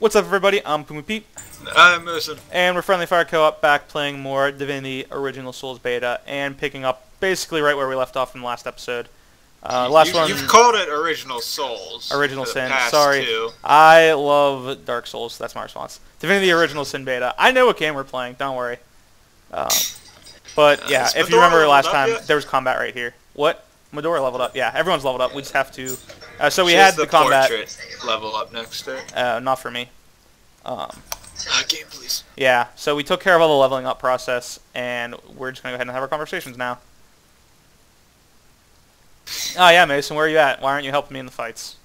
What's up, everybody? I'm Puma Pete. I'm Moosin. And we're Friendly Fire Co-op back playing more Divinity Original Souls Beta and picking up basically right where we left off in the last episode. You've called it Original Souls. Original Sin. Past Sorry. two. I love Dark Souls. That's my response. Divinity Original Sin Beta. I know what game we're playing. Don't worry. But yeah, if you remember last time, there was combat right here. What? Medora leveled up. Yeah, everyone's leveled up. We just have to... so we had the combat... portrait level up next to it. Not for me. Game, please. Yeah, so we took care of all the leveling up process, and we're just going to go ahead and have our conversations now. Oh yeah, Mason, where are you at? Why aren't you helping me in the fights?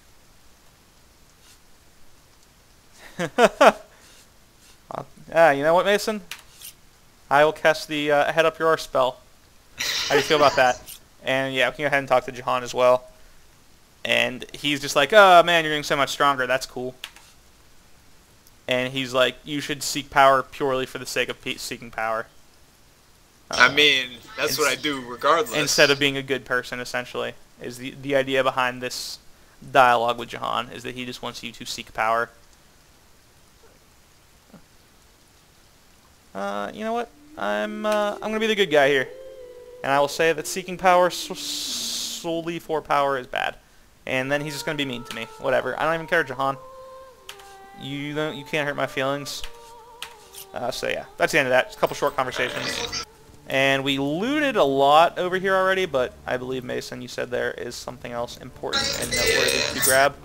Yeah, you know what, Mason? I will cast the head up your arse spell. How do you feel about that? And yeah, we can go ahead and talk to Jahan as well. And he's just like, oh man, you're getting so much stronger, that's cool. And he's like, you should seek power purely for the sake of seeking power. I mean, that's what I do regardless. Instead of being a good person, essentially, is the idea behind this dialogue with Jahan, is that he just wants you to seek power. You know what? I'm gonna be the good guy here, and I will say that seeking power solely for power is bad. And then he's just gonna be mean to me. Whatever. I don't even care, Jahan. You can't hurt my feelings. So yeah, that's the end of that. Just a couple short conversations. And we looted a lot over here already, but I believe, Mason, you said there is something else important and noteworthy to grab.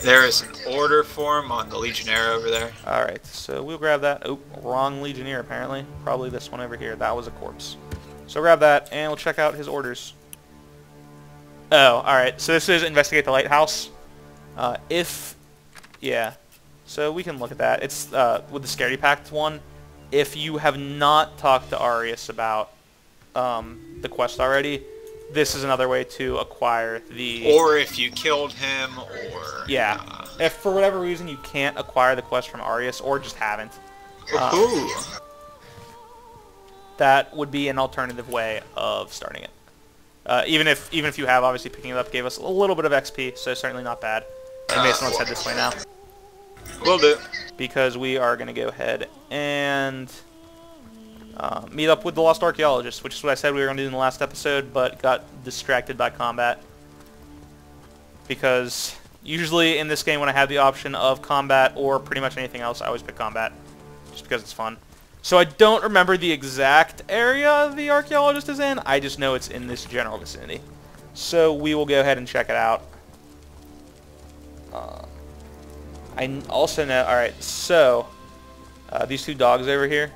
There is an order form on the Legionnaire over there. Alright, so we'll grab that. Oh, wrong Legionnaire, apparently. Probably this one over here. That was a corpse. So grab that, and we'll check out his orders. Oh, alright. So this is investigate the lighthouse. Yeah. So we can look at that. It's with the Scaredy Pact one. If you have not talked to Arius about the quest already, this is another way to acquire the... Or if you killed him, or... Yeah. If for whatever reason you can't acquire the quest from Arius, or just haven't, that would be an alternative way of starting it. Even if you have, obviously picking it up gave us a little bit of XP, so certainly not bad. And Mason, let's head this way now. Will do. Because we are going to go ahead and meet up with the Lost Archaeologist, which is what I said we were going to do in the last episode, but got distracted by combat. Because usually in this game when I have the option of combat or pretty much anything else, I always pick combat, just because it's fun. So I don't remember the exact area the Archaeologist is in, I just know it's in this general vicinity. So we will go ahead and check it out. I also know, alright, so, these two dogs over here,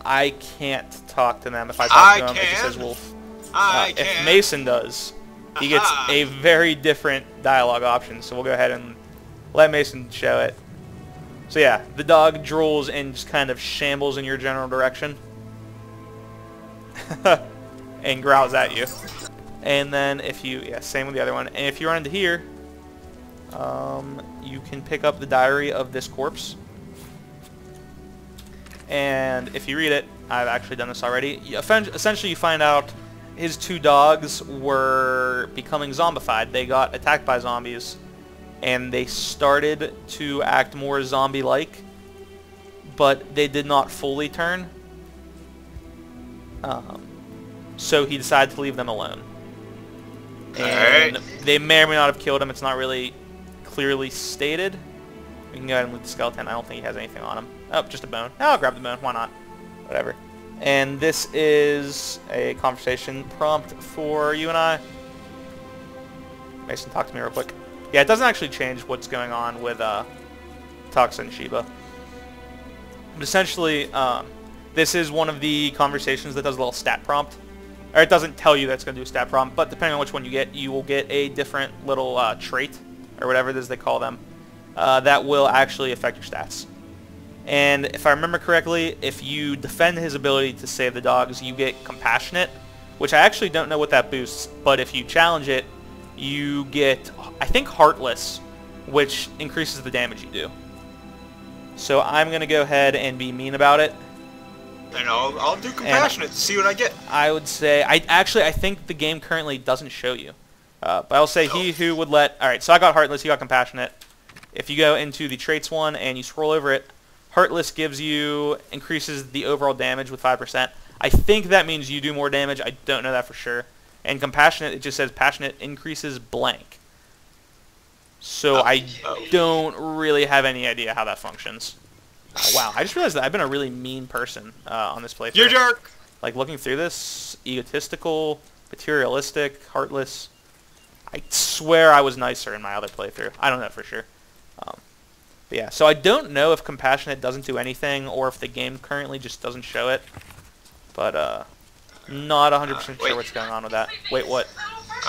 I can't talk to them. If I talk to them, it just says wolf. If Mason does, he gets a very different dialogue option, so we'll go ahead and let Mason show it. So yeah, the dog drools and just kind of shambles in your general direction. And growls at you. And then if you, yeah, same with the other one. And if you run into here, you can pick up the diary of this corpse. And if you read it, I've actually done this already, essentially you find out his two dogs were becoming zombified. They got attacked by zombies, and they started to act more zombie-like, but they did not fully turn. So he decided to leave them alone. And they may or may not have killed him. It's not really clearly stated. We can go ahead and loot the skeleton. I don't think he has anything on him. Oh, just a bone. I'll grab the bone. Why not? Whatever. And this is a conversation prompt for you and I. Mason, talk to me real quick. Yeah, it doesn't actually change what's going on with Toxa and Sheba. But essentially, this is one of the conversations that does a little stat prompt. Or it doesn't tell you that it's going to do a stat prompt, but depending on which one you get, you will get a different little trait, or whatever it is they call them, that will actually affect your stats. And if I remember correctly, if you defend his ability to save the dogs, you get Compassionate, which I actually don't know what that boosts, but if you challenge it, you get, I think, Heartless, which increases the damage you do. So I'm going to go ahead and be mean about it. And I'll do Compassionate to see what I get. I would say, I think the game currently doesn't show you. But I'll say he who would let... Alright, so I got Heartless, he got Compassionate. if you go into the traits one and you scroll over it, Heartless increases the overall damage with 5%. I think that means you do more damage. I don't know that for sure. And Compassionate, it just says Passionate increases blank. So I don't really have any idea how that functions. Wow, I just realized that I've been a really mean person on this playthrough. You're jerk! Like, looking through this, egotistical, materialistic, heartless. I swear I was nicer in my other playthrough. I don't know for sure. But yeah, so I don't know if Compassionate doesn't do anything or if the game currently just doesn't show it. But not 100% sure what's going on with that. Wait, what?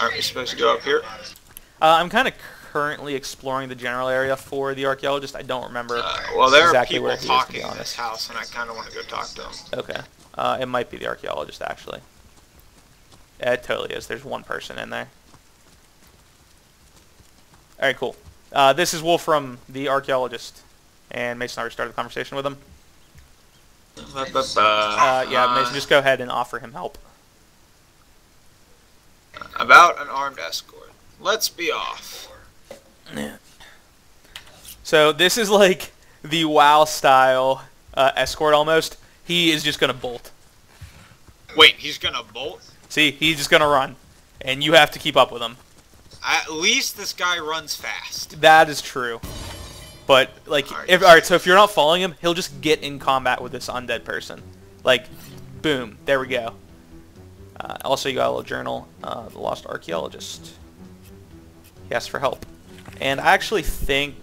Aren't we supposed to go up here? I'm kind of currently exploring the general area for the Archaeologist. I don't remember well, there exactly are where people he is, to talking be in this honest. house, and I kind of want to go talk to them. Okay. It might be the Archaeologist, actually. Yeah, it totally is. There's one person in there. Alright, cool. This is Wolf from the Archaeologist. And Mason already started the conversation with him. Yeah, Mason, just go ahead and offer him help. About an armed escort. Let's be off. Yeah. So this is like the WoW style escort almost. He is just gonna bolt. Wait, he's gonna bolt? See, he's just gonna run, and you have to keep up with him. At least this guy runs fast. That is true. But like, alright, so if you're not following him, he'll just get in combat with this undead person. Like, boom, there we go. Also, you got a little journal, the Lost Archaeologist. He asked for help. And I actually think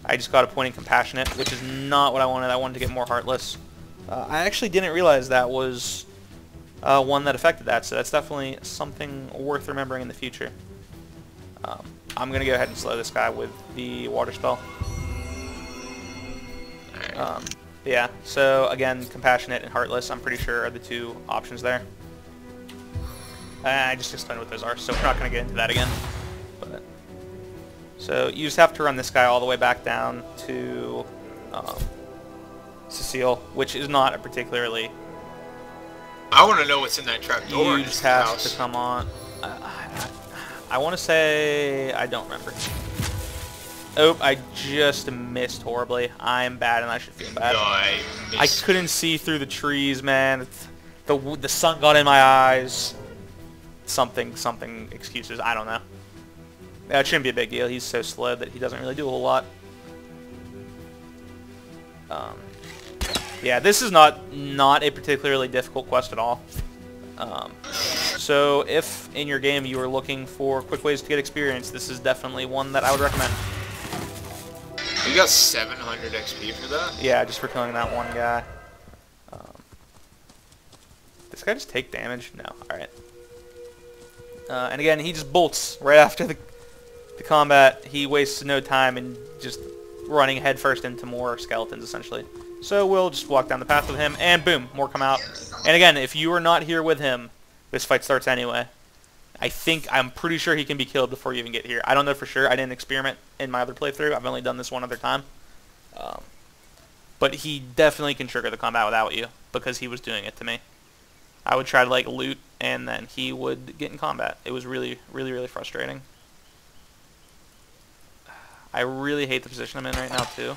I just got a point in Compassionate, which is not what I wanted. I wanted to get more Heartless. I actually didn't realize that was one that affected that, so that's definitely something worth remembering in the future. I'm going to go ahead and slow this guy with the water spell. Yeah, so again, Compassionate and Heartless, I'm pretty sure are the two options there. I just explained what those are, so we're not going to get into that again. But so you just have to run this guy all the way back down to Cecile, which is not a particularly... I want to know what's in that trap door. You just have to come on. I want to say... I don't remember. Oh, I just missed horribly. I'm bad and I should feel bad. No, I couldn't see through the trees, man. The sun got in my eyes. Something excuses. I don't know. It shouldn't be a big deal. He's so slow that he doesn't really do a whole lot. Yeah, this is not a particularly difficult quest at all. So if in your game you are looking for quick ways to get experience, this is definitely one that I would recommend. You got 700 XP for that? Yeah, just for killing that one guy. This guy just take damage? No. Alright. And again, he just bolts right after the combat. He wastes no time in just running headfirst into more skeletons, essentially. So we'll just walk down the path with him, and boom, more come out. And again, if you are not here with him, this fight starts anyway. I'm pretty sure he can be killed before you even get here. I don't know for sure. I didn't experiment in my other playthrough. I've only done this one other time. But he definitely can trigger the combat without you, because he was doing it to me. I would try to like loot, and then he would get in combat. It was really, really, really frustrating. I really hate the position I'm in right now too.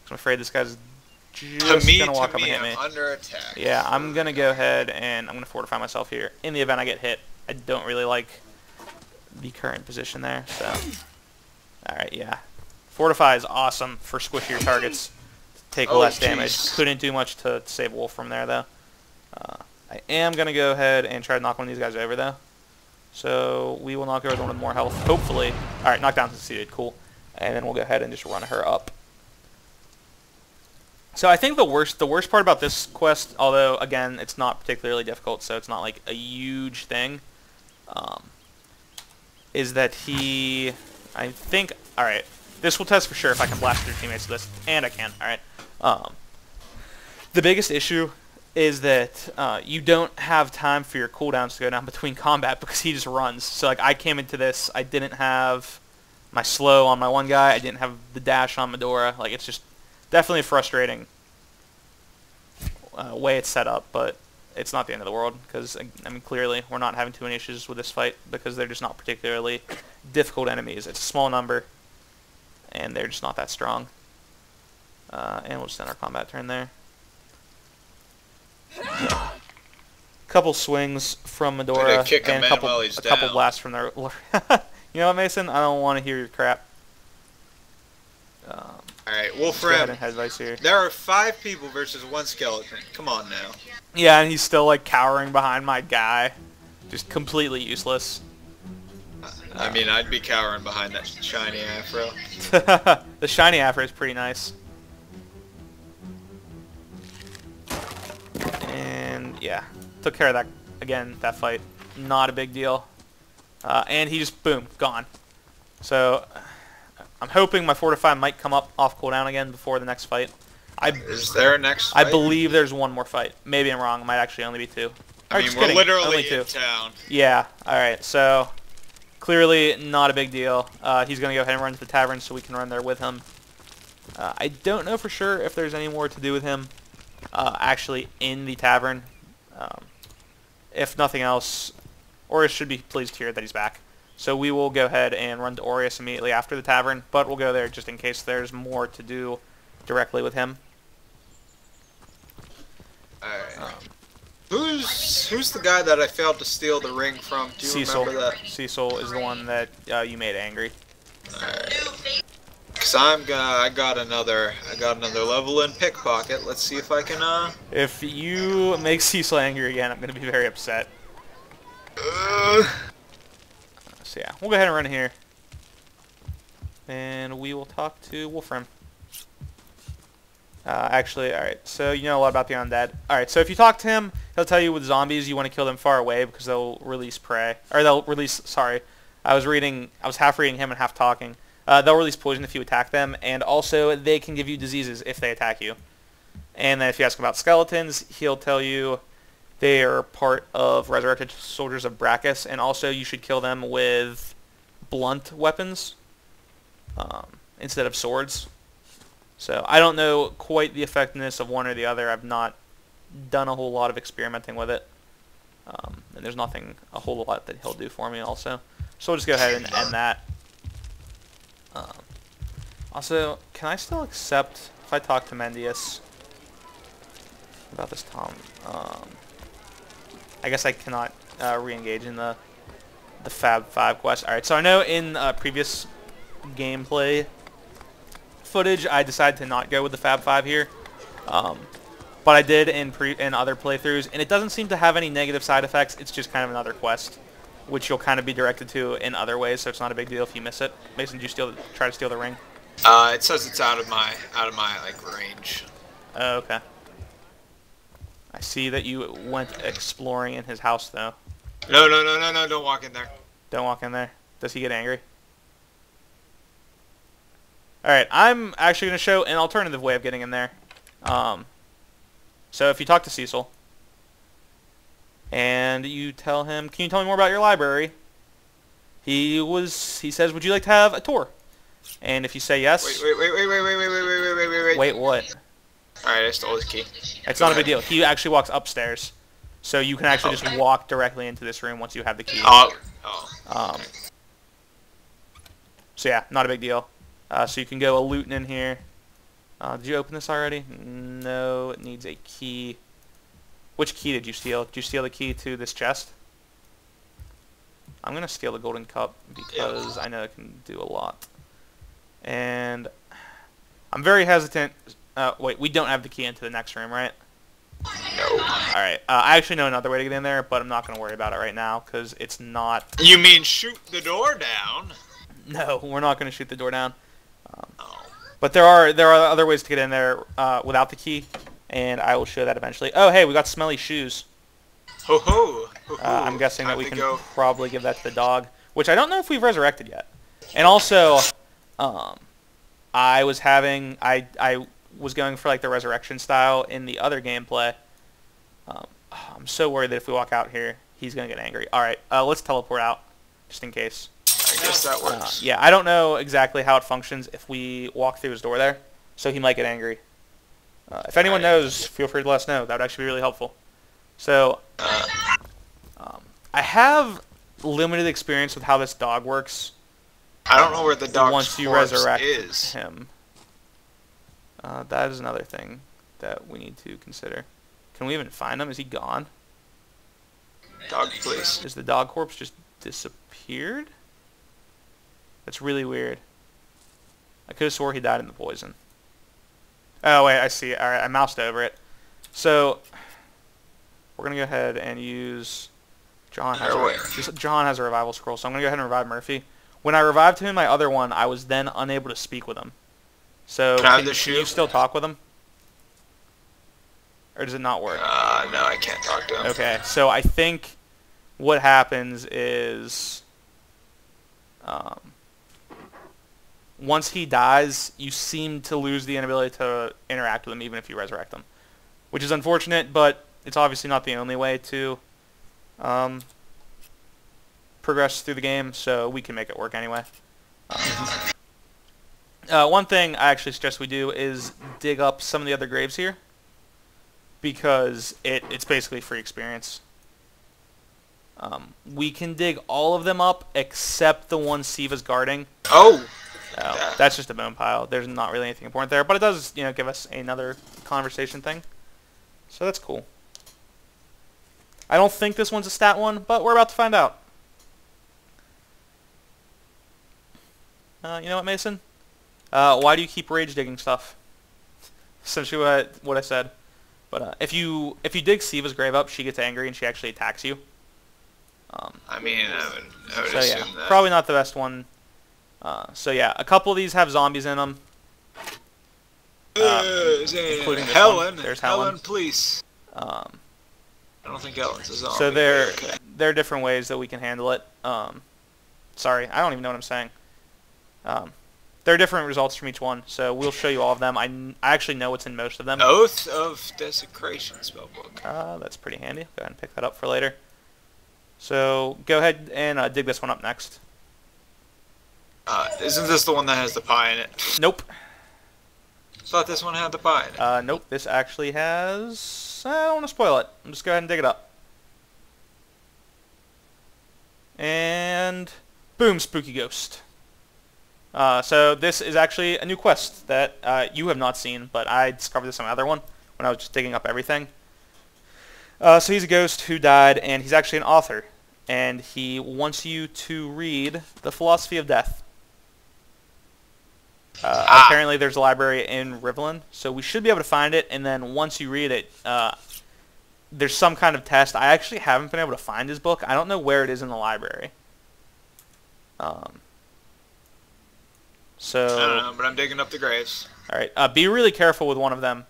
I'm afraid this guy's just gonna walk up and hit me. Under attack. Yeah, I'm gonna go ahead and I'm gonna fortify myself here. In the event I get hit, I don't really like the current position there. So, all right, yeah, fortify is awesome for squishier targets. Take less damage. Couldn't do much to save Wolf from there though. I am gonna go ahead and try to knock one of these guys over though. So we will knock over the one with more health, hopefully. All right, knockdown succeeded, cool. And then we'll go ahead and just run her up. So I think the worst part about this quest, although again it's not particularly difficult, so it's not like a huge thing, is that I think, all right, this will test for sure if I can blast through teammates with this, and I can. All right. The biggest issue is that you don't have time for your cooldowns to go down between combat because he just runs. So like I came into this, I didn't have my slow on my one guy, I didn't have the dash on Medora. Like it's just definitely a frustrating way it's set up, but it's not the end of the world because, I mean, clearly we're not having too many issues with this fight because they're just not particularly difficult enemies. It's a small number, and they're just not that strong. And we'll just end our combat turn there. Couple swings from Medora and a couple blasts from their. You know what, Mason? I don't want to hear your crap. Alright, Wolfram, here. there are 5 people versus 1 skeleton. Come on now. Yeah, and he's still like cowering behind my guy. Just completely useless. I mean, I'd be cowering behind that shiny afro. The shiny afro is pretty nice. And yeah, took care of that again, that fight. Not a big deal. And he just, boom, gone. So I'm hoping my Fortify might come up off cooldown again before the next fight. Is there a next fight? I believe there's one more fight. Maybe I'm wrong. It might actually only be 2. I mean, we're literally in town. Yeah, alright, so clearly not a big deal. He's going to go ahead and run to the tavern so we can run there with him. I don't know for sure if there's any more to do with him actually in the tavern. If nothing else, Aureus should be pleased here that he's back. So we will go ahead and run to Aureus immediately after the tavern, but we'll go there just in case there's more to do directly with him. Alright. Who's the guy that I failed to steal the ring from? Do you remember that? Cecil is the one that you made angry. Alright. Cause I got another level in pickpocket. Let's see if I can If you make Cecil angry again, I'm gonna be very upset. So yeah, we'll go ahead and run here. And we will talk to Wolfram. Actually, alright, so you know a lot about the undead. Alright, so if you talk to him, he'll tell you with zombies you want to kill them far away because they'll release prey. Or they'll release, sorry, I was half reading him and half talking. They'll release poison if you attack them, and also they can give you diseases if they attack you. And then if you ask him about skeletons, he'll tell you they are part of resurrected soldiers of Brachus, and also you should kill them with blunt weapons instead of swords. So I don't know quite the effectiveness of one or the other. I've not done a whole lot of experimenting with it. And there's nothing a whole lot that he'll do for me also. So we'll just go ahead and end that. Also, can I still accept if I talk to Mendius about this Tom? I guess I cannot re-engage in the Fab 5 quest. Alright, so I know in previous gameplay footage I decided to not go with the Fab 5 here. But I did in other playthroughs, and it doesn't seem to have any negative side effects. It's just kind of another quest, which you'll kind of be directed to in other ways, so it's not a big deal if you miss it. Mason, did you try to steal the ring? It says it's out of my like range. Oh, okay. I see that you went exploring in his house, though. No, don't walk in there. Don't walk in there. Does he get angry? Alright, I'm actually going to show an alternative way of getting in there. So if you talk to Cecil, and you tell him, can you tell me more about your library? He says, would you like to have a tour? And if you say yes... Wait. Wait, what? Alright, I stole his key. It's not a big deal. He actually walks upstairs. So you can actually just walk directly into this room once you have the key. So yeah, not a big deal. So you can go looting in here. Did you open this already? No, it needs a key. Which key did you steal? Did you steal the key to this chest? I'm going to steal the golden cup because I know it can do a lot. And I'm very hesitant. Wait, we don't have the key into the next room, right? No. Alright, I actually know another way to get in there, but I'm not going to worry about it right now because it's not... You mean shoot the door down? No, we're not going to shoot the door down. But there are other ways to get in there without the key, and I will show that eventually. Oh, hey, we got smelly shoes. Ho ho! I'm guessing that we can probably give that to the dog, which I don't know if we've resurrected yet. And also, I was going for like the resurrection style in the other gameplay. I'm so worried that if we walk out here, he's gonna get angry. All right, let's teleport out just in case. I guess that works. Yeah, I don't know exactly how it functions if we walk through his door there, so he might get angry. If anyone knows, feel free to let us know. That would actually be really helpful. So, I have limited experience with how this dog works. I don't know where the dog's once you corpse resurrect is. him. That is another thing that we need to consider. Can we even find him? Is he gone? Dog, please. Is the dog corpse just disappeared? That's really weird. I could have swore he died in the poison. Oh, wait, I see. Alright, I moused over it. So, we're going to go ahead and use... John has a revival scroll, so I'm going to go ahead and revive Murphy. When I revived him in my other one, I was then unable to speak with him. So, can you still talk with him? Or does it not work? No, I can't talk to him. Okay, so I think what happens is... once he dies, you seem to lose the inability to interact with him even if you resurrect him. Which is unfortunate, but it's obviously not the only way to progress through the game, so we can make it work anyway. One thing I actually suggest we do is dig up some of the other graves here, because it's basically free experience. We can dig all of them up except the one Siva's guarding. Oh! That's just a bone pile. There's not really anything important there, but it does, give us another conversation thing. So that's cool. I don't think this one's a stat one, but we're about to find out. You know what, Mason? Why do you keep rage digging stuff? Essentially what I said. But if you dig Siva's grave up, she gets angry and she actually attacks you. I mean, I would so assume yeah, that. probably not the best one. So yeah, a couple of these have zombies in them. Including this Helen. one. There's Helen, please. I don't think Helen's a zombie. So there Okay. are different ways that we can handle it. Sorry, I don't even know what I'm saying. There are different results from each one, so we'll show you all of them. I actually know what's in most of them. Oath of Desecration spellbook. That's pretty handy. Go ahead and pick that up for later. So go ahead and dig this one up next. Isn't this the one that has the pie in it? Nope. Thought this one had the pie in it. Nope. This actually has... I don't want to spoil it. Just go ahead and dig it up. And... boom, spooky ghost. So this is actually a new quest that you have not seen, but I discovered this on another one when I was just digging up everything. So he's a ghost who died, and he's actually an author. And he wants you to read The Philosophy of Death. Apparently there's a library in Rivelin, so we should be able to find it, and then once you read it, there's some kind of test. I actually haven't been able to find his book. I don't know where it is in the library. So I don't know, but I'm digging up the graves. Alright, be really careful with one of them.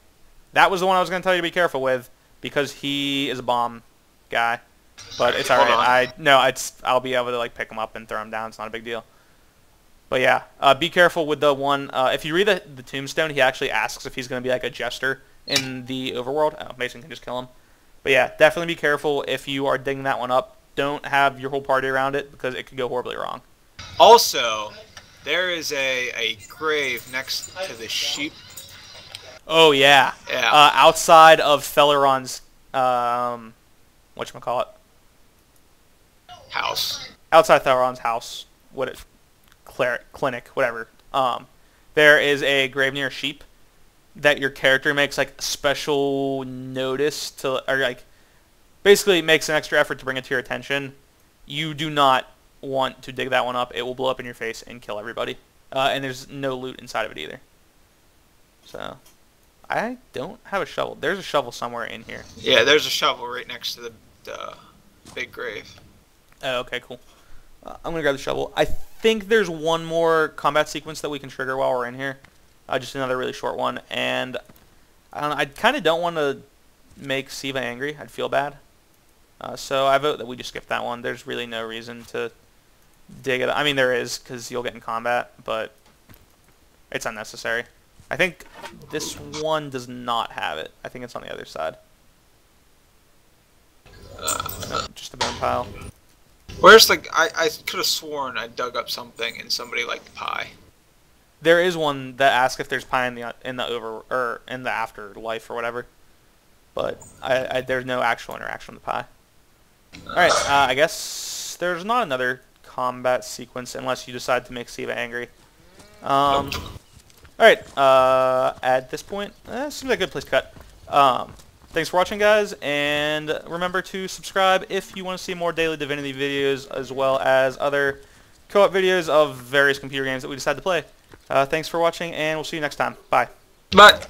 That was the one I was going to tell you to be careful with, because he is a bomb guy. But it's alright. I'll be able to pick him up and throw him down. It's not a big deal. But yeah, be careful with the one. If you read the tombstone, he actually asks if he's going to be like a jester in the overworld. Oh, Mason can just kill him. But yeah, definitely be careful if you are digging that one up. Don't have your whole party around it, because it could go horribly wrong. Also, there is a grave next to the sheep. Oh yeah. Yeah. Outside of Felleron's whatchamacallit? House. Outside Felleron's house. Clinic, whatever. There is a grave near a sheep that your character makes special notice to, or basically makes an extra effort to bring it to your attention. You do not want to dig that one up. It will blow up in your face and kill everybody. And there's no loot inside of it either. So, I don't have a shovel. There's a shovel somewhere in here. Yeah, there's a shovel right next to the big grave. Oh, okay, cool. I'm going to grab the shovel. I think there's one more combat sequence that we can trigger while we're in here. Just another really short one. And I don't know, I kind of don't want to make Siva angry. I'd feel bad. So I vote that we just skip that one. There's really no reason to dig it. I mean, there is, because you'll get in combat, but it's unnecessary. I think this one does not have it. I think it's on the other side. No, just a bone pile. Where's I could have sworn I dug up something and somebody liked pie. There is one that asks if there's pie in the afterlife or whatever, but there's no actual interaction with the pie. All right, I guess there's not another combat sequence unless you decide to make Siva angry. Alright, at this point, seems like a good place to cut. Thanks for watching, guys, and remember to subscribe if you want to see more daily Divinity videos, as well as other co-op videos of various computer games that we decide to play. Thanks for watching, and we'll see you next time. Bye. Bye.